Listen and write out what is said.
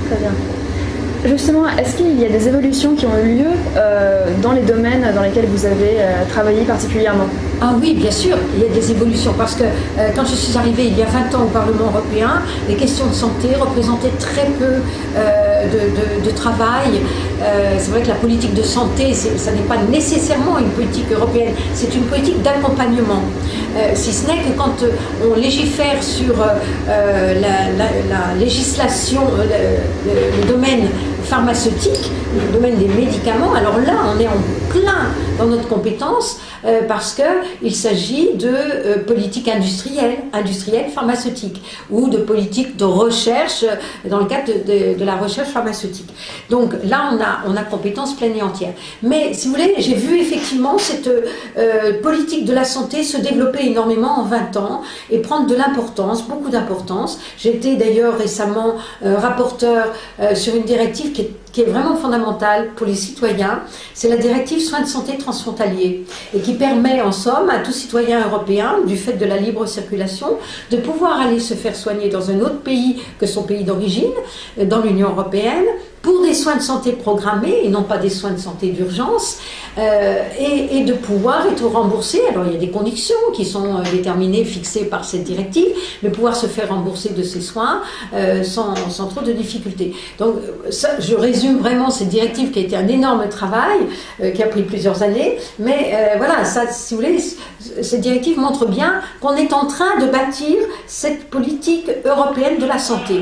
Très bien. Justement, est-ce qu'il y a des évolutions qui ont eu lieu dans les domaines dans lesquels vous avez travaillé particulièrement? Ah oui, bien sûr, il y a des évolutions parce que quand je suis arrivée il y a 20 ans au Parlement européen, les questions de santé représentaient très peu de travail. C'est vrai que la politique de santé, ça n'est pas nécessairement une politique européenne, c'est une politique d'accompagnement. Si ce n'est que quand on légifère sur la législation, le domaine pharmaceutique, le domaine des médicaments, alors là on est en plein dans notre compétence parce qu'il s'agit de politique industrielle pharmaceutique ou de politique de recherche dans le cadre de la recherche pharmaceutique. Donc là on a compétence pleine et entière. Mais si vous voulez, j'ai vu effectivement cette politique de la santé se développer énormément en 20 ans et prendre de l'importance, beaucoup d'importance. J'ai été d'ailleurs récemment rapporteur sur une directive qui est vraiment fondamentale pour les citoyens. C'est la directive soins de santé transfrontaliers et qui permet en somme à tout citoyen européen, du fait de la libre circulation, de pouvoir aller se faire soigner dans un autre pays que son pays d'origine, dans l'Union européenne, pour des soins de santé programmés et non pas des soins de santé d'urgence, et de pouvoir être remboursé. Alors il y a des conditions qui sont déterminées, fixées par cette directive, mais pouvoir se faire rembourser de ces soins sans trop de difficultés. Donc ça, je résume vraiment cette directive qui a été un énorme travail, qui a pris plusieurs années, mais voilà, ça, si vous voulez, cette directive montre bien qu'on est en train de bâtir cette politique européenne de la santé.